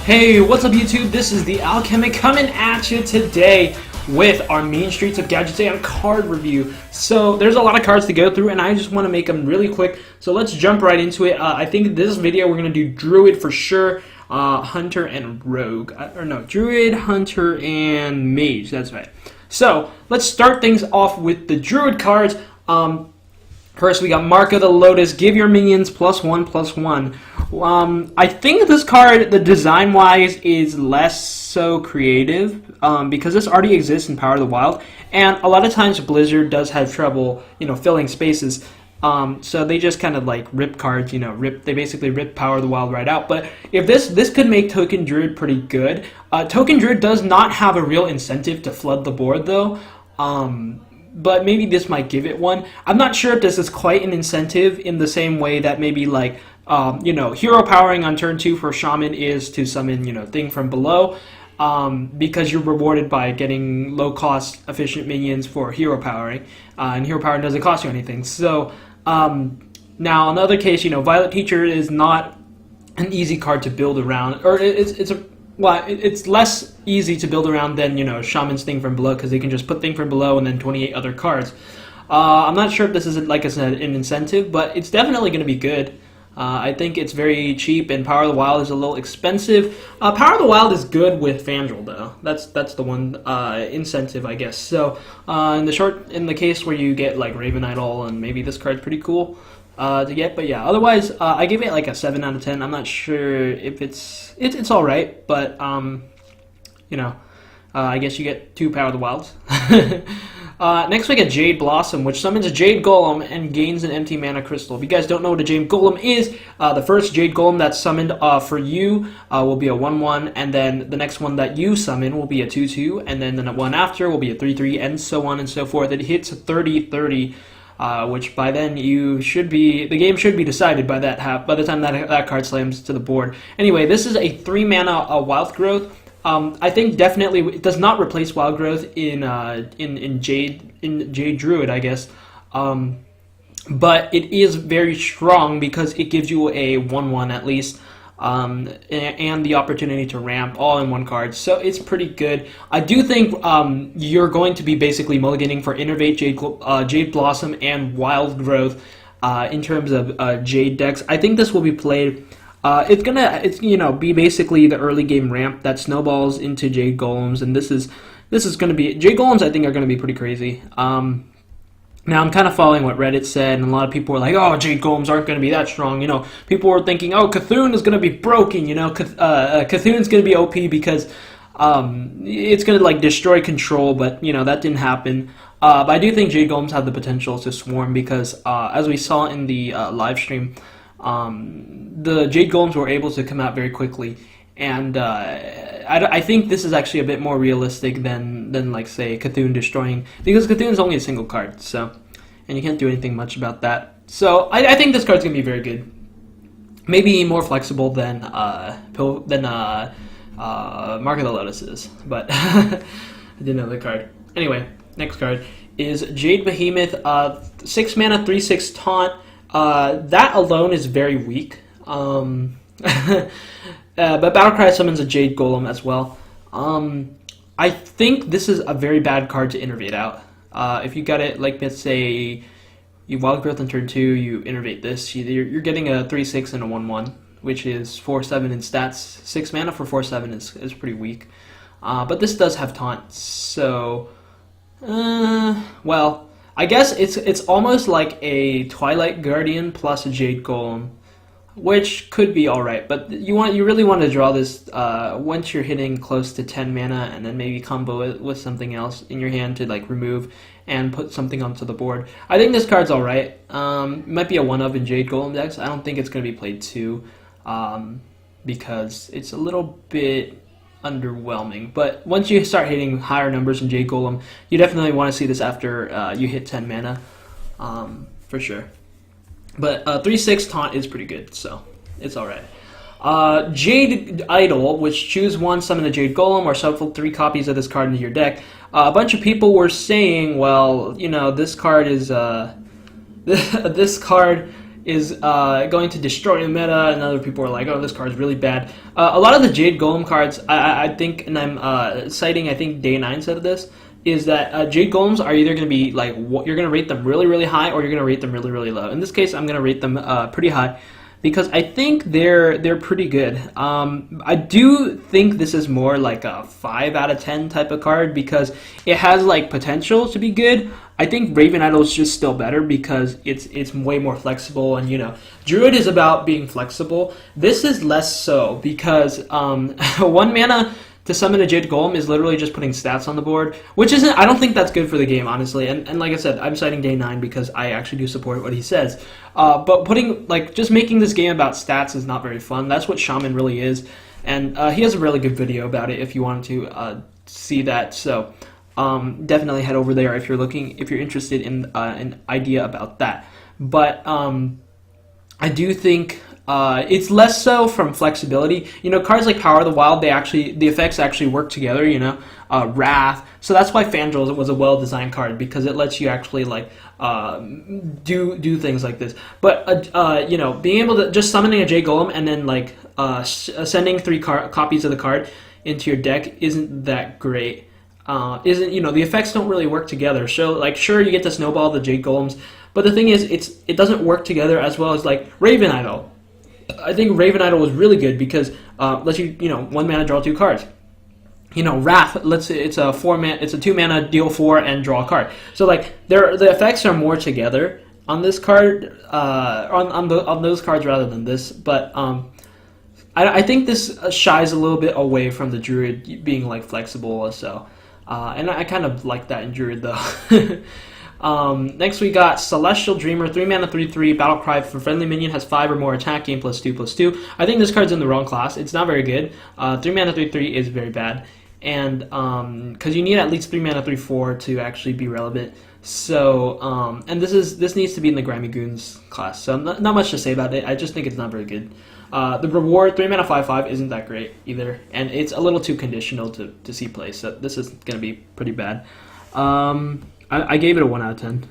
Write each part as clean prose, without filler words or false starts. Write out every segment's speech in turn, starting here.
Hey, what's up YouTube? This is the Alchemic coming at you today with our Mean Streets of Gadgetzan card review. So there's a lot of cards to go through and I just want to make them really quick. So let's jump right into it. I think this video we're going to do Druid for sure, Hunter and Rogue. Druid, Hunter, and Mage, that's right. So let's start things off with the Druid cards. First, we got Mark of the Lotus. Give your minions +1/+1. I think this card, the design-wise, is less so creative because this already exists in Power of the Wild, and a lot of times Blizzard does have trouble, filling spaces. So they just kind of like rip cards, they basically rip Power of the Wild right out. But if this could make Token Druid pretty good. Token Druid does not have a real incentive to flood the board though. But maybe this might give it one. I'm not sure if this is quite an incentive in the same way that maybe like, hero powering on turn 2 for Shaman is to summon, thing from below, because you're rewarded by getting low-cost, efficient minions for hero powering, and hero powering doesn't cost you anything. So, now another case, Violet Teacher is not an easy card to build around, or it's less easy to build around than, Shaman's Thing from Below, because they can just put Thing from Below and then 28 other cards. I'm not sure if this is, like I said, an incentive, but it's definitely going to be good. I think it's very cheap, and Power of the Wild is a little expensive. Power of the Wild is good with Fandral, though. That's the one incentive, I guess. So, in the case where you get, like, Raven Idol, and maybe this card's pretty cool to get, but yeah, otherwise I give it like a 7 out of 10. I'm not sure if it's all right, but I guess you get 2 Power of the Wilds. Next we get Jade Blossom, which summons a Jade Golem and gains an empty mana crystal. If you guys don't know what a Jade Golem is, the first Jade Golem that's summoned for you will be a 1/1, and then the next one that you summon will be a 2/2, and then the one after will be a 3/3, and so on and so forth. It hits 30/30. Which by then the game should be decided by the time that card slams to the board. Anyway, this is a 3 mana Wild Growth. I think definitely it does not replace Wild Growth in Jade Druid, I guess. But it is very strong because it gives you a 1/1 at least. And the opportunity to ramp all in one card, so it's pretty good. I do think you're going to be basically mulliganing for Innervate, Jade Blossom, and Wild Growth in terms of Jade decks. I think this will be played. It's be basically the early game ramp that snowballs into Jade Golems, and this is gonna be Jade Golems. I think are gonna be pretty crazy. Now, I'm kind of following what Reddit said, and a lot of people were like, oh, Jade Golems aren't going to be that strong. People were thinking, oh, Khun is going to be broken, Khun's going to be OP because it's going to, like, destroy control, but, that didn't happen. But I do think Jade Golems have the potential to swarm because, as we saw in the live stream, the Jade Golems were able to come out very quickly. And I think this is actually a bit more realistic than like, say, Khun destroying, because Cthulhu's only a single card, so, and you can't do anything much about that. So I think this card's gonna be very good. Maybe more flexible than Mark of the Lotus is, but I didn't know the card. Anyway, next card is Jade Behemoth, 6 mana, 3/6 taunt. That alone is very weak. But Battlecry summons a Jade Golem as well. I think this is a very bad card to Innervate out. If you got it, like, let's say you Wild Growth on turn 2, you Innervate this, you're getting a 3/6 and a 1/1, which is 4/7 in stats. 6 mana for 4/7 is pretty weak. But this does have taunt, so well, I guess it's almost like a Twilight Guardian plus a Jade Golem, which could be alright, but you really want to draw this once you're hitting close to 10 mana, and then maybe combo it with something else in your hand to, like, remove and put something onto the board. I think this card's alright. Might be a 1-of in Jade Golem decks. I don't think it's going to be played 2 because it's a little bit underwhelming. But once you start hitting higher numbers in Jade Golem, you definitely want to see this after you hit 10 mana, for sure. But 3/6 taunt is pretty good, so it's alright. Jade Idol, which choose one, summon a Jade Golem, or shuffle 3 copies of this card into your deck. A bunch of people were saying, well, this card is is going to destroy the meta, and other people are like, oh, this card's really bad. A lot of the Jade Golem cards, I think, and I'm citing, I think Day 9 said this, is that Jade Golems are either going to be like, you're going to rate them really, really high, or you're going to rate them really, really low. In this case, I'm going to rate them pretty high, because I think they're pretty good. I do think this is more like a 5 out of 10 type of card, because it has like potential to be good. I think Raven Idol is just still better because it's way more flexible, and Druid is about being flexible. This is less so, because 1 mana to summon a Jade Golem is literally just putting stats on the board, which isn't, I don't think that's good for the game, honestly. And like I said, I'm citing Day 9 because I actually do support what he says. But just making this game about stats is not very fun. That's what Shaman really is. And he has a really good video about it if you wanted to see that. So definitely head over there if you're interested in an idea about that. But I do think it's less so from flexibility. Cards like Power of the Wild, the effects actually work together. Wrath. So that's why Fandral was a well-designed card, because it lets you actually do things like this. But being able to just summoning a Jade Golem and then sending 3 copies of the card into your deck isn't that great. The effects don't really work together. So sure, you get to snowball the Jade Golems, but the thing is, it doesn't work together as well as Raven Idol. I think Raven Idol was really good because lets you 1 mana draw 2 cards. Wrath, let's say it's a 2 mana, deal 4 and draw a card. So the effects are more together on this card, on those cards rather than this. But I think this shies a little bit away from the Druid being flexible. So and I kind of like that in Druid though. Next we got Celestial Dreamer, 3 mana, 3/3, battle cry for friendly minion, has 5 or more attack, gain +2/+2. I think this card's in the wrong class. It's not very good. 3 mana, 3/3 is very bad, and because you need at least 3 mana, 3/4 to actually be relevant. So and this needs to be in the Grimy Goons class. So not much to say about it. I just think it's not very good. The reward, 3 mana, 5/5, isn't that great either, and it's a little too conditional to see play. So this is gonna be pretty bad. I gave it a 1 out of 10.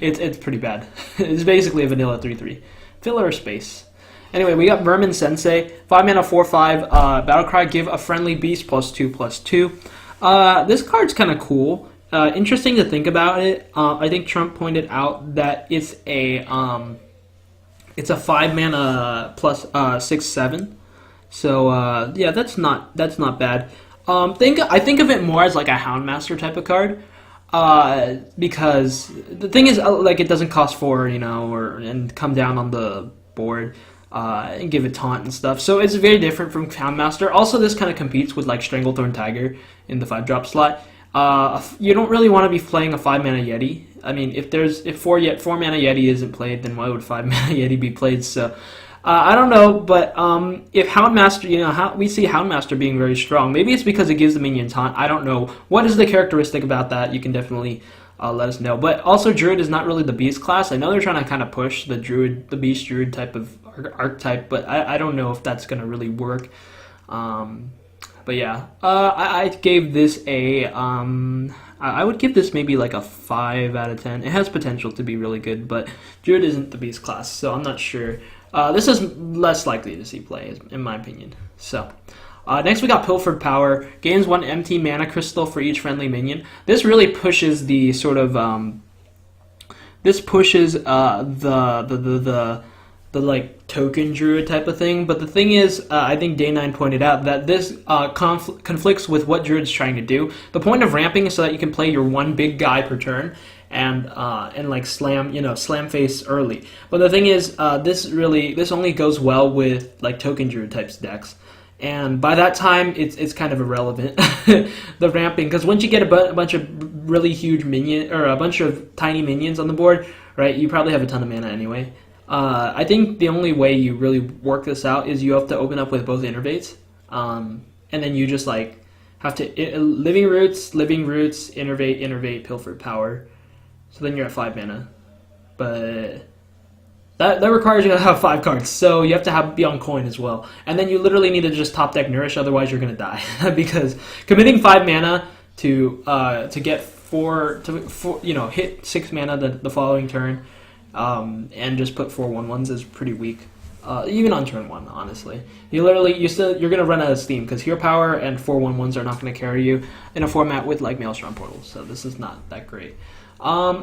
It's pretty bad. It's basically a vanilla 3/3. Filler space. Anyway, we got Verminsense, 5 mana, 4/5, battle cry, give a friendly beast +2/+2. This card's kind of cool. Interesting to think about it. I think Trump pointed out that it's a 5 mana plus 6/7. So yeah, that's not bad. I think of it more as like a Houndmaster type of card. Because the thing is, it doesn't cost 4, and come down on the board, and give it taunt and stuff. So it's very different from Houndmaster. Also, this kind of competes with Stranglethorn Tiger in the 5-drop slot. You don't really want to be playing a 5 mana Yeti. I mean, if 4 mana Yeti isn't played, then why would 5 mana Yeti be played? So I don't know, but if Houndmaster, we see Houndmaster being very strong. Maybe it's because it gives the minion taunt. I don't know. What is the characteristic about that? You can definitely let us know. But also, Druid is not really the beast class. I know they're trying to kind of push the beast Druid type of archetype, but I don't know if that's going to really work. But yeah, I gave this I would give this maybe a 5 out of 10. It has potential to be really good, but Druid isn't the beast class, so I'm not sure. This is less likely to see play, in my opinion. So, next we got Pilfered Power. Gains 1 empty mana crystal for each friendly minion. This really pushes the sort of the token Druid type of thing. But the thing is, I think Day 9 pointed out that this conflicts with what Druid's trying to do. The point of ramping is so that you can play your 1 big guy per turn. And slam face early. But the thing is, this only goes well with token Druid types decks, and by that time it's kind of irrelevant, the ramping, because once you get a bunch of really huge minion or a bunch of tiny minions on the board, right? You probably have a ton of mana anyway. I think the only way you really work this out is you have to open up with both innervates, and then you just have to living roots, innervate, Pilfered Power. So then you're at 5 mana, but that requires you to have 5 cards. So you have to be on coin as well, and then you literally need to just top deck Nourish, otherwise you're gonna die. Because committing 5 mana to get 4 hit 6 mana the following turn and just put 4/1/1s is pretty weak. Even on turn 1, honestly. You're gonna run out of steam, because Hero Power and 4/1/1s are not gonna carry you in a format with like Maelstrom Portals, so this is not that great.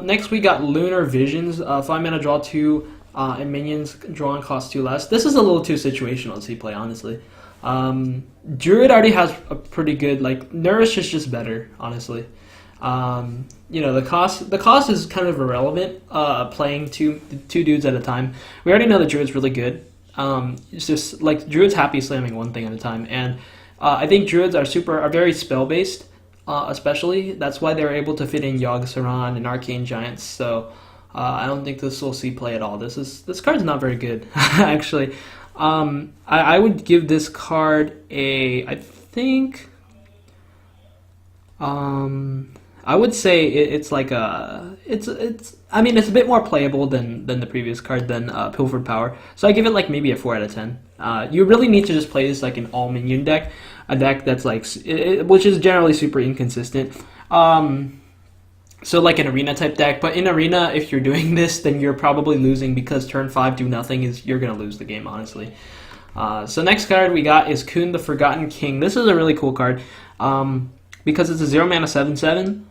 Next we got Lunar Visions, 5 mana, draw 2, and minions drawing cost 2 less. This is a little too situational to see play, honestly. Druid already has a pretty good, like, Nourish is just better, honestly. You know, the cost is kind of irrelevant, playing two dudes at a time. We already know that Druid's really good. It's just, like, Druid's happy slamming one thing at a time, and I think Druids are very spell-based, especially. That's why they're able to fit in Yogg-Saron and Arcane Giants, so I don't think this will see play at all. This card's not very good, actually. I would give this card I would say it's like I mean, it's a bit more playable than the previous card, than Pilfered Power. So I give it like maybe a 4 out of 10. You really need to just play this like an all minion deck, a deck that's like, which is generally super inconsistent. So like an arena type deck, but in arena, if you're doing this, then you're probably losing, because turn 5 do nothing you're gonna lose the game, honestly. So next card we got is Khun, the Forgotten King. This is a really cool card, because it's a 0 mana 7/7,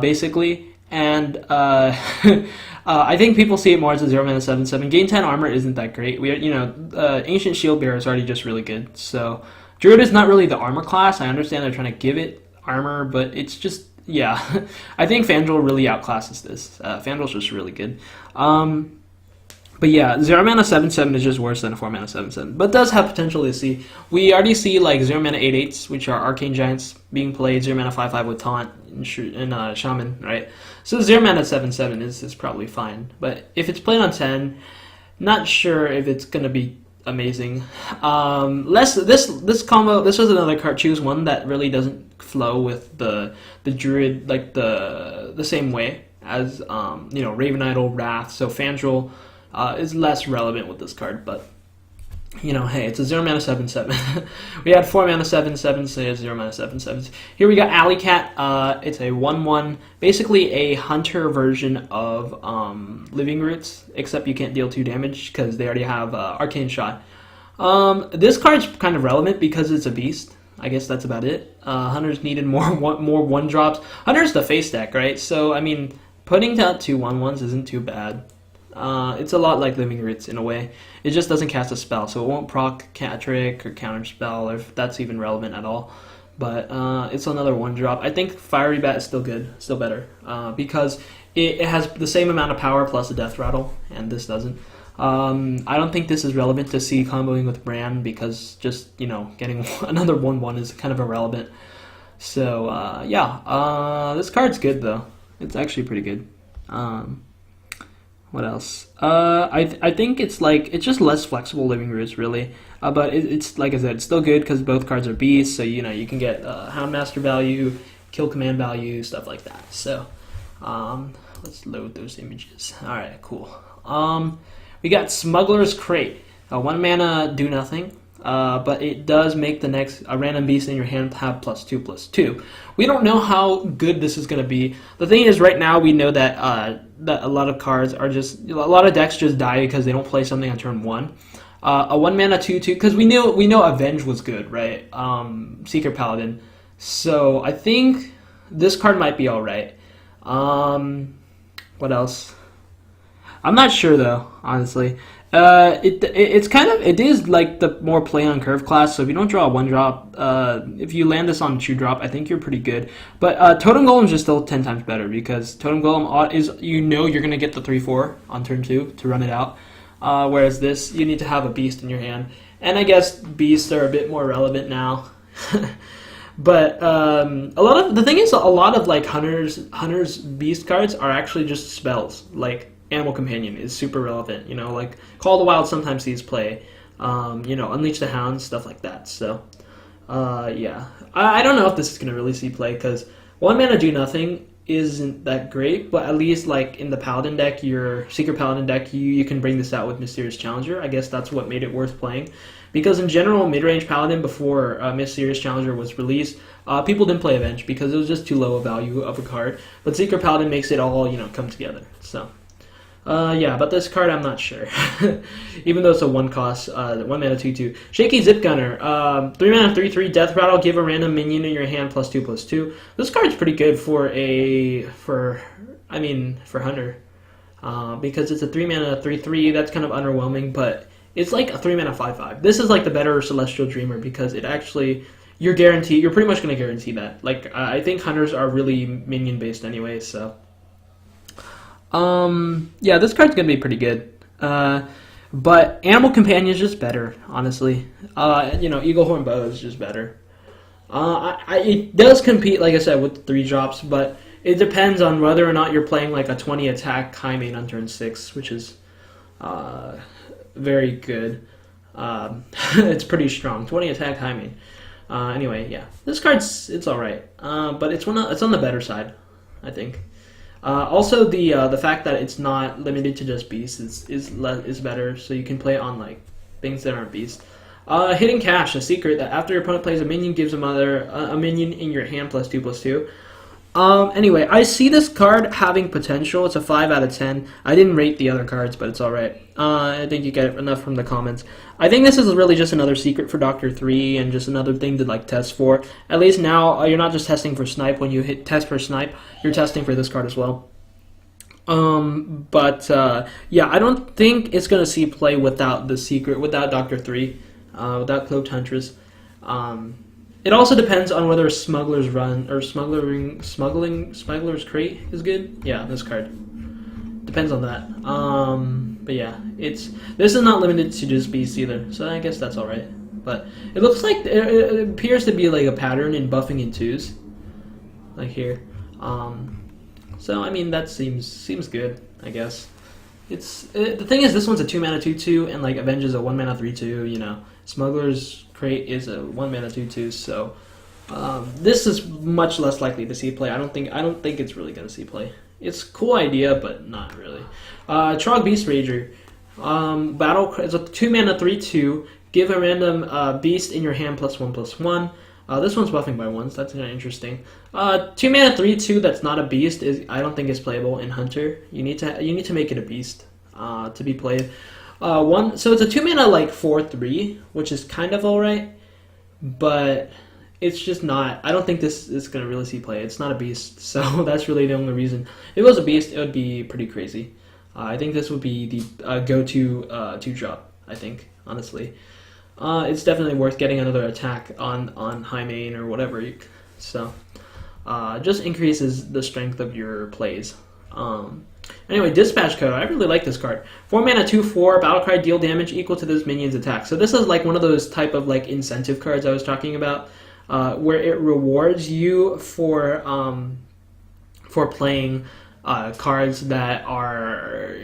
basically, and I think people see it more as a 0 mana 7/7. Gain 10 armor isn't that great. Ancient Shield Bearer is already just really good. So Druid is not really the armor class. I understand they're trying to give it armor, but it's just, yeah, I think Fandral really outclasses this. Fandral's just really good. But yeah, 0 mana 7/7 is just worse than a 4 mana 7/7, but does have potential to see. We already see like 0 mana 8/8s, which are Arcane Giants being played, 0 mana 5/5 with Taunt and Shaman, right? So 0 mana 7/7 is probably fine, but if it's played on 10, not sure if it's gonna be amazing. This combo, this was another card. Choose one that really doesn't flow with the Druid like the same way as Raven Idol, Wrath. So Fandral is less relevant with this card, but hey, it's a 0 mana 7/7. We had 4 mana 7/7, so it's 0 mana 7/7s. Here we got Alley Cat. It's a 1/1, basically a hunter version of Living Roots, except you can't deal 2 damage because they already have Arcane Shot. This card's kind of relevant because it's a beast. I guess that's about it. Hunters needed more 1-drops. Hunter's the face deck, right? So I mean, putting down 2 1/1s isn't too bad. It's a lot like Living Roots in a way. It just doesn't cast a spell, so it won't proc Trick or Counter Spell, or if that's even relevant at all. But it's another 1-drop. I think Fiery Bat is still good, still better, because it has the same amount of power plus a Death Rattle, and this doesn't. I don't think this is relevant to see comboing with Bran, because just getting another 1/1 is kind of irrelevant. So yeah, this card's good though. It's actually pretty good. What else? I think it's just less flexible Living Roots, really. But it's like I said, it's still good because both cards are beasts, so you can get Houndmaster value, Kill Command value, stuff like that. So let's load those images. All right, cool. We got Smuggler's Crate. 1 mana, do nothing. But it does make the next random beast in your hand have +2/+2. We don't know how good this is going to be. The thing is, right now we know that that a lot of cards are a lot of decks just die because they don't play something on turn 1. A 1 mana 2/2, because we know Avenge was good, right? Seeker Paladin. So I think this card might be all right. What else? I'm not sure though, honestly. It is like the more play on curve class. So if you don't draw a 1-drop, if you land this on a 2-drop, I think you're pretty good. But Totem Golem's just still 10 times better, because Totem Golem is you're gonna get the 3/4 on turn 2 to run it out. Whereas this, you need to have a beast in your hand, and I guess beasts are a bit more relevant now. But a lot of like hunters beast cards are actually just spells. Like Animal Companion is super relevant, like Call of the Wild sometimes sees play, Unleash the Hound, stuff like that. So, yeah. I don't know if this is going to really see play, because 1 mana do nothing isn't that great, but at least like in the Paladin deck, your Seeker Paladin deck, you can bring this out with Mysterious Challenger. I guess that's what made it worth playing. Because in general, mid-range Paladin, before Mysterious Challenger was released, people didn't play Avenge because it was just too low a value of a card. But Seeker Paladin makes it all, come together. So, Yeah, but this card I'm not sure. Even though it's a 1 cost, 1 mana 2/2. Shaky Zip Gunner. 3 mana 3/3 Death Rattle. Give a random minion in your hand +2/2. This card's pretty good for Hunter. Because it's a 3 mana 3/3. That's kind of underwhelming, but it's like a 3 mana 5/5. This is like the better Celestial Dreamer because it actually you're pretty much going to guarantee that. Like I think Hunters are really minion based anyway, so. Yeah, this card's gonna be pretty good. But Animal Companion is just better, honestly. Eaglehorn Bow is just better. It does compete, like I said, with 3 drops, but it depends on whether or not you're playing like a 20 attack Highmane on turn 6, which is very good. It's pretty strong. 20 attack Highmane. Anyway, yeah, this it's all right, but it's on the better side, I think. Also, the fact that it's not limited to just beasts is better, so you can play it on like things that aren't beasts. Hidden Cache, a secret that after your opponent plays a minion, gives a minion in your hand +2/2. Anyway, I see this card having potential. It's a 5 out of 10. I didn't rate the other cards, but it's alright. I think you get enough from the comments. I think this is really just another secret for Dr. 3 and just another thing to like test for. At least now, you're not just testing for Snipe. When you hit test for Snipe, you're testing for this card as well. Yeah, I don't think it's going to see play without the secret, without Dr. 3, without Cloaked Huntress. It also depends on whether Smugglers Run or Smuggler's Crate is good. Yeah, this card depends on that. But yeah, this is not limited to just beasts either, so I guess that's all right. But it looks like it appears to be like a pattern in buffing in 2s, like here. So I mean that seems good, I guess. The thing is, this one's a 2 mana 2/2, and like Avenge is a 1 mana 3/2. You know, Smuggler's Crate is a 1 mana 2/2, so this is much less likely to see play. I don't think it's really gonna see play. It's a cool idea, but not really. Trog Beast Rager, it's a 2 mana 3/2. Give a random beast in your hand +1/+1. This one's buffing by 1s. That's kind of interesting. 2 mana 3/2 that's not a beast I don't think is playable in Hunter. You need to make it a beast to be played. So it's a 2 mana like 4/3, which is kind of alright, but it's just not. I don't think this is gonna really see play. It's not a beast, so that's really the only reason. If it was a beast, it would be pretty crazy. I think this would be the go-to 2-drop. I think, honestly. It's definitely worth getting another attack on Highmane or whatever. Just increases the strength of your plays. Anyway, Dispatch Code. I really like this card. 4 mana 2/4. Battlecry, deal damage equal to this minion's attack. So this is like one of those type of like incentive cards I was talking about, where it rewards you for playing cards that are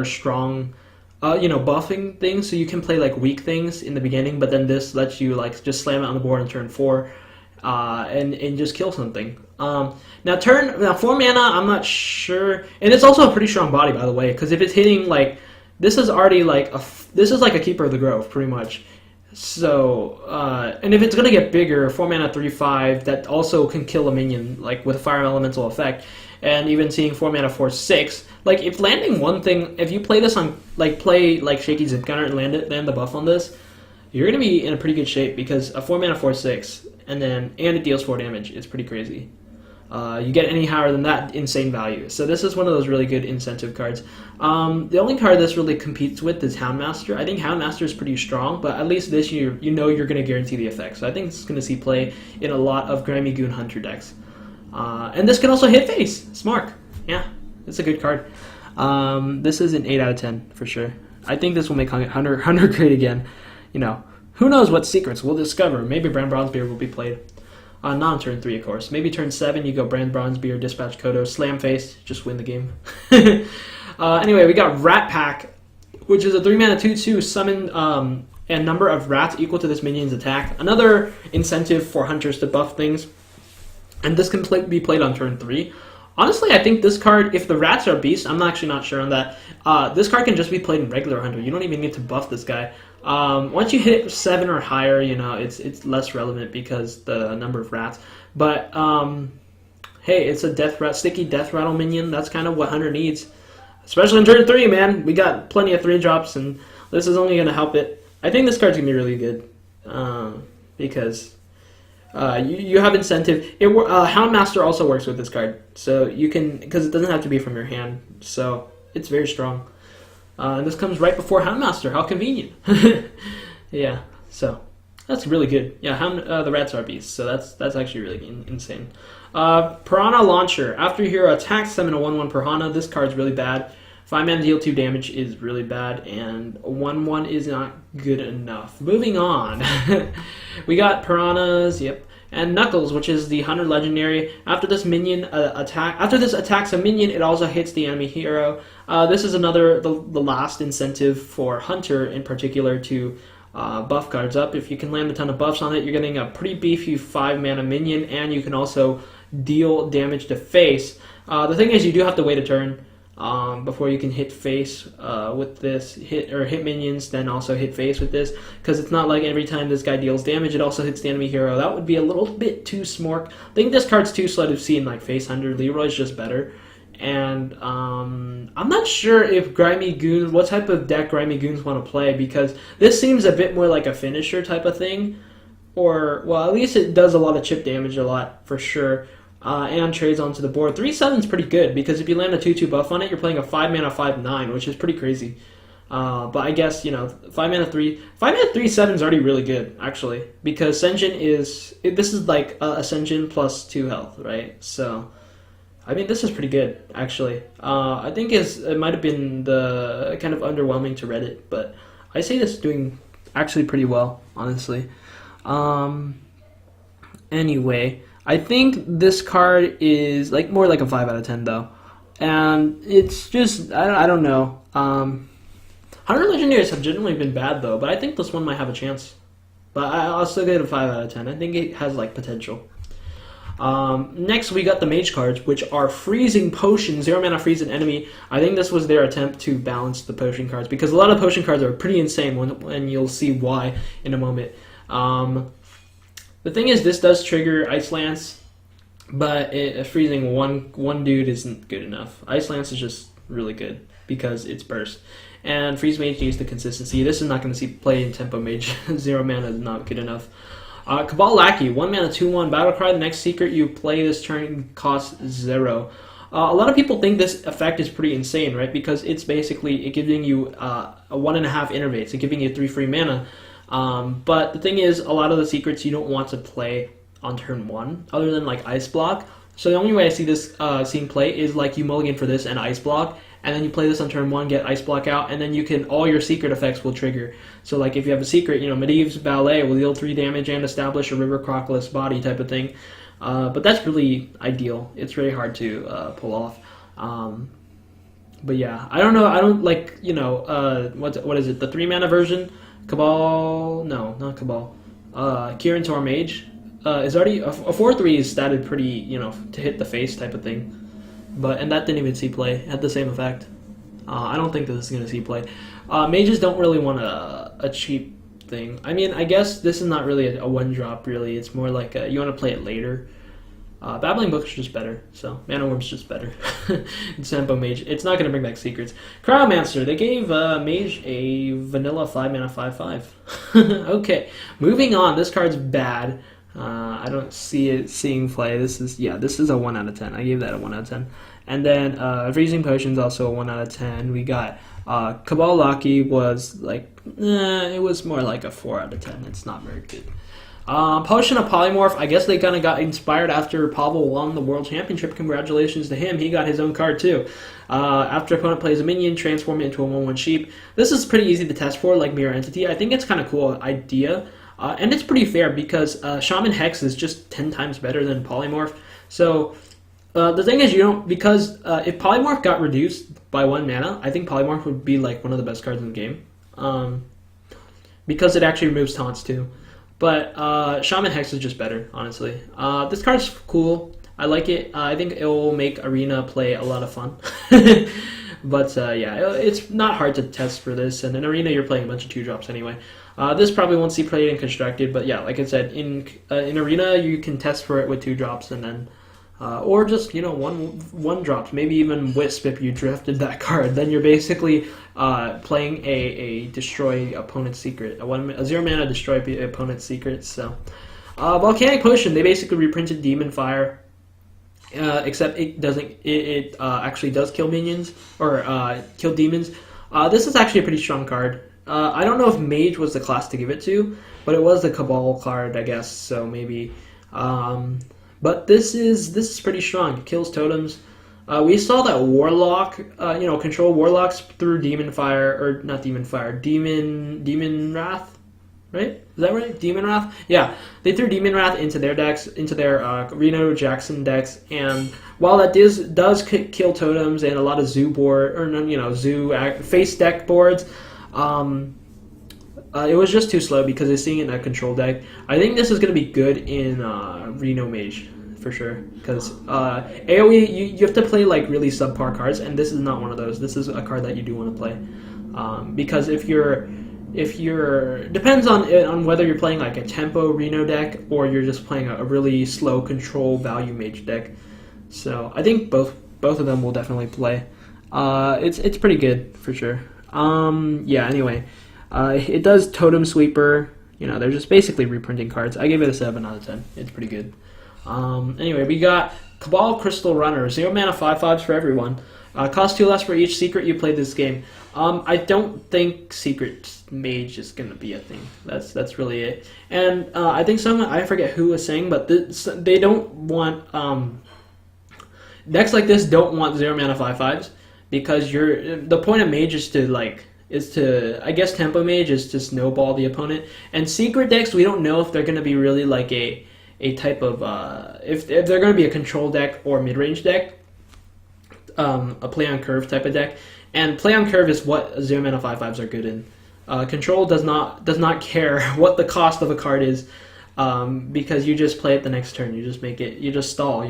strong. Buffing things, so you can play like weak things in the beginning, but then this lets you like just slam it on the board on turn 4, and just kill something. Now 4 mana, I'm not sure, and it's also a pretty strong body, by the way, because if it's hitting like this is already like this is like a Keeper of the Grove, pretty much. So and if it's gonna get bigger, 4 mana 3/5 that also can kill a minion like with a Fire Elemental effect. And even seeing 4 mana 4/6, like if landing one thing, if you play this on play Shaky Zip Gunner and land the buff on this, you're gonna be in a pretty good shape because a 4 mana 4/6 and it deals 4 damage. It's pretty crazy. You get any higher than that, insane value. So this is one of those really good incentive cards. The only card this really competes with is Houndmaster. I think Houndmaster is pretty strong, but at least this year you're gonna guarantee the effect. So I think it's gonna see play in a lot of Grimy Goon Hunter decks. And this can also hit face. Smart. Yeah, it's a good card. This is an 8 out of 10 for sure. I think this will make Hunter great again. Who knows what secrets we'll discover. Maybe Brand Bronzebeard will be played. Not on turn 3, of course. Maybe turn 7, you go Brand Bronzebeard, Dispatch Kodo, Slam Face, just win the game. Anyway, we got Rat Pack, which is a 3 mana 2/2 summon and number of rats equal to this minion's attack. Another incentive for hunters to buff things. And this can be played on turn 3. Honestly, I think this card, if the rats are beasts, I'm actually not sure on that. This card can just be played in regular Hunter. You don't even need to buff this guy. Once you hit 7 or higher, it's less relevant because the number of rats. But hey, it's a sticky death rattle minion. That's kind of what Hunter needs. Especially in turn 3, man. We got plenty of 3-drops, and this is only going to help it. I think this card's going to be really good. Because you have incentive. Houndmaster also works with this card. So you can, because it doesn't have to be from your hand. So it's very strong. And this comes right before Houndmaster. How convenient. Yeah, so that's really good. Yeah, the rats are beasts, so that's actually really insane. Piranha Launcher. After your hero attacks, summon a 1/1 Piranha. This card's really bad. 5 mana deal 2 damage is really bad, and 1/1 is not good enough. Moving on. We got Piranhas, yep. And Knuckles, which is the Hunter Legendary. After this attacks a minion, it also hits the enemy hero. This is the last incentive for Hunter in particular to buff cards up. If you can land a ton of buffs on it, you're getting a pretty beefy 5 mana minion, and you can also deal damage to face. The thing is, you do have to wait a turn before you can hit face with this, hit minions, then also hit face with this, because it's not like every time this guy deals damage, it also hits the enemy hero. That would be a little bit too smork. I think this card's too slow to see in like face Hunter. Leroy's just better. And I'm not sure if Grimy Goons, what type of deck Grimy Goons want to play, because this seems a bit more like a finisher type of thing. Or, well, at least it does a lot of chip damage a lot, for sure. And trades onto the board. 3/7 is pretty good, because if you land a 2/2 buff on it, you're playing a 5 mana 5/9, which is pretty crazy. But I guess, 5 mana 3/7 is already really good, actually. Because Senjin this is like Ascension plus 2 health, right? So, I mean, this is pretty good, actually. I think it might have been the kind of underwhelming to Reddit, but I say this is doing actually pretty well, honestly. Anyway, I think this card is like more like a 5 out of 10 though, and it's just I don't know. Hunter Legendaries have generally been bad though, but I think this one might have a chance. But I'll still give it a 5 out of 10. I think it has like potential. Next, we got the Mage cards, which are Freezing Potion, 0 mana freeze an enemy. I think this was their attempt to balance the potion cards, because a lot of potion cards are pretty insane, and you'll see why in a moment. The thing is, this does trigger Ice Lance, but freezing one dude isn't good enough. Ice Lance is just really good, because it's burst. And Freeze Mage needs the consistency. This is not going to see play in Tempo Mage. 0 mana is not good enough. Cabal Lackey, 1 mana 2/1 battle cry. The next secret you play this turn costs 0. A lot of people think this effect is pretty insane, right? Because it's basically giving you a 1.5 innervates. It's giving you 3 free mana. But the thing is, a lot of the secrets you don't want to play on turn 1, other than like Ice Block. So the only way I see this seeing play is like you mulligan for this and Ice Block, and then you play this on turn 1, get Ice Block out, and then all your secret effects will trigger. So like if you have a secret, Medivh's Ballet will deal 3 damage and establish a River Crocodilus body type of thing. But that's really ideal. It's really hard to pull off. But yeah, I don't know. I don't like, what is it? The 3 mana version? Cabal? No, not Cabal. Kirin Tor Mage is already a 4/3 is statted pretty, to hit the face type of thing. And that didn't even see play. It had the same effect. I don't think this is going to see play. Mages don't really want a cheap thing. I mean, I guess this is not really a 1-drop, really. It's more like you want to play it later. Babbling Book is just better, so Mana Worm's just better. Tempo Mage. It's not going to bring back secrets. Cryomancer. They gave Mage a vanilla 5 mana 5/5. Okay, moving on. This card's bad. I don't see it seeing play. This is a 1 out of 10. I gave that a 1 out of 10. And then Freezing Potion's also a 1 out of 10. We got Cabal Lucky was like, it was more like a 4 out of 10. It's not very good. Potion of Polymorph, I guess they kind of got inspired after Pavel won the World Championship. Congratulations to him. He got his own card too. After opponent plays a minion, transform it into a 1/1 sheep. This is pretty easy to test for, like Mirror Entity. I think it's kind of cool idea. And it's pretty fair, because Shaman Hex is just 10 times better than Polymorph. So the thing is, because if Polymorph got reduced by 1 mana, I think Polymorph would be like one of the best cards in the game. Because it actually removes taunts too. But Shaman Hex is just better, honestly. This card's cool. I like it. I think it will make Arena play a lot of fun. But it's not hard to test for this. And in Arena, you're playing a bunch of 2-drops anyway. This probably won't see played in Constructed. But yeah, like I said, in Arena, you can test for it with 2-drops. And then or just one drops, maybe even Wisp if you drafted that card. Then you're basically playing a destroy opponent's secret, a 0 mana destroy opponent's secret. So Volcanic Potion, they basically reprinted Demon Fire, except it doesn't. It actually does kill minions or kill demons. This is actually a pretty strong card. I don't know if Mage was the class to give it to, but it was the Cabal card, I guess. So maybe. But this is pretty strong. It kills totems. We saw that Warlock, control Warlocks through Demon Fire, or not Demon Fire, Demon Wrath, right? Is that right? Demon Wrath? Yeah, they threw Demon Wrath into their decks, into their Reno Jackson decks, and while that does kill totems and a lot of zoo board, or zoo face deck boards, it was just too slow because they're seeing it in a control deck. I think this is going to be good in Reno Mage for sure, because AoE you have to play like really subpar cards, and this is not one of those. This is a card that you do want to play, because if you're depends on whether you're playing like a tempo Reno deck or you're just playing a really slow control value Mage deck. So I think both of them will definitely play. It's pretty good for sure. Yeah. Anyway. It does Totem Sweeper. They're just basically reprinting cards. I gave it a 7 out of 10. It's pretty good. Anyway, we got Cabal Crystal Runner. 0 mana 5/5s for everyone. Cost 2 less for each secret you played this game. I don't think Secret Mage is going to be a thing. That's really it. And I think I forget who was saying, but they don't want... decks like this don't want 0 mana 5/5s, because the point of Mage is to I guess Tempo Mage is to snowball the opponent. And secret decks, we don't know if they're going to be really like a type of if they're going to be a control deck or mid-range deck, a play on curve type of deck. And play on curve is what 0 mana 5/5s are good in. Control does not care what the cost of a card is, because you just play it the next turn. You just stall,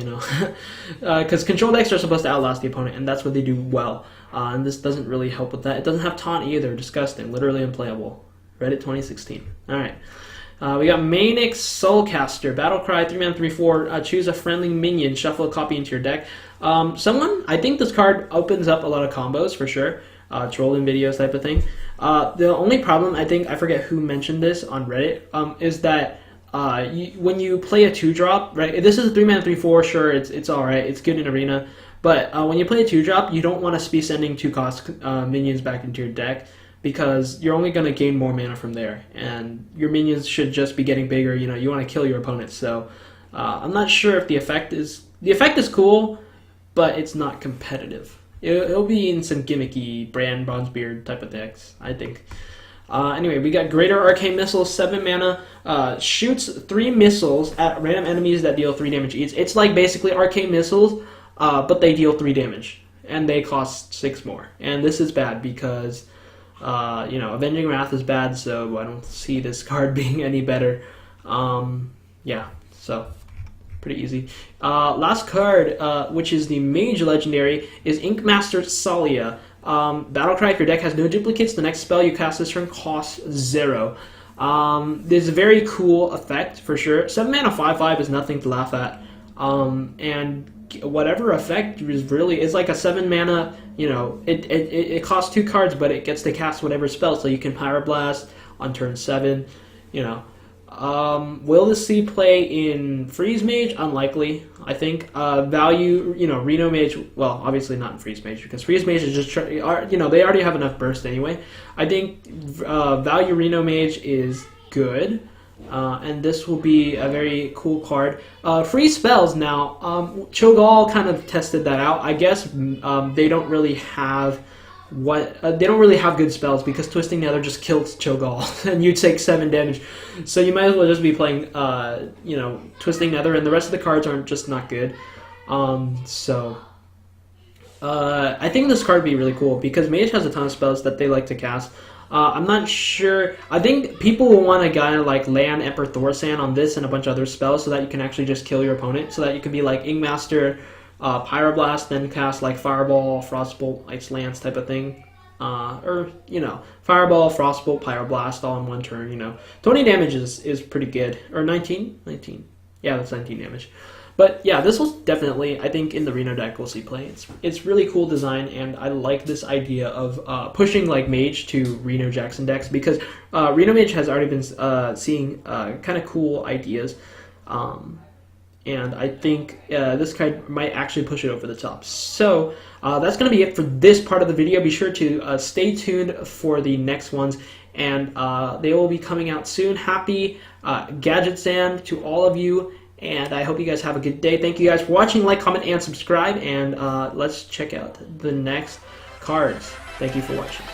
because control decks are supposed to outlast the opponent, and that's what they do well. And this doesn't really help with that. It doesn't have taunt either. Disgusting. Literally unplayable. Reddit 2016. Alright. We got mayanic Soulcaster. Battlecry, 3 mana 3/4. Choose a friendly minion. Shuffle a copy into your deck. I think this card opens up a lot of combos for sure. Trolling videos type of thing. The only problem, I forget who mentioned this on Reddit, is that when you play a 2-drop, right? This is a 3 mana 3/4. Sure, it's alright. It's good in Arena. But when you play a 2-drop, you don't want to be sending 2-cost minions back into your deck, because you're only going to gain more mana from there, and your minions should just be getting bigger. You want to kill your opponent. So I'm not sure if the effect is cool, but it's not competitive. It'll be in some gimmicky Brand Bronzebeard type of decks, I think. Anyway, we got Greater Arcane Missile, 7 mana, shoots 3 missiles at random enemies that deal 3 damage each. It's like basically Arcane Missiles, but they deal 3 damage, and they cost 6 more. And this is bad because, Avenging Wrath is bad, so I don't see this card being any better. Yeah, so pretty easy. Last card, which is the Mage Legendary, is Inkmaster Salia. Battlecry, if your deck has no duplicates, the next spell you cast this turn costs 0. This is a very cool effect for sure. 7 mana 5/5 is nothing to laugh at. And whatever effect is like a 7 mana, it costs 2 cards, but it gets to cast whatever spell, so you can Pyroblast on turn 7, Will this see play in Freeze Mage? Unlikely, I think. Value, Reno Mage, well, obviously not in Freeze Mage, because Freeze Mage is just, they already have enough burst anyway. I think Value Reno Mage is good. And this will be a very cool card. Free spells now. Cho'Gall kind of tested that out. I guess they don't really have good spells, because Twisting Nether just kills Cho'Gall, and you take 7 damage. So you might as well just be playing, Twisting Nether, and the rest of the cards aren't just not good. I think this card would be really cool, because Mage has a ton of spells that they like to cast. I'm not sure. I think people will want a guy like Land, Emperor Thorsan on this and a bunch of other spells, so that you can actually just kill your opponent, so that you can be like Inkmaster, Pyroblast, then cast like Fireball, Frostbolt, Ice Lance type of thing. Fireball, Frostbolt, Pyroblast all in one turn, 20 damage is pretty good. Or 19? 19. Yeah, that's 19 damage. But yeah, this was definitely, I think, in the Reno deck we'll see play. It's really cool design, and I like this idea of pushing like Mage to Reno Jackson decks, because Reno Mage has already been seeing kind of cool ideas, and I think this card might actually push it over the top. So that's going to be it for this part of the video. Be sure to stay tuned for the next ones, and they will be coming out soon. Happy Gadgetzan to all of you, and I hope you guys have a good day. Thank you guys for watching. Like, comment, and subscribe, and let's check out the next cards. Thank you for watching.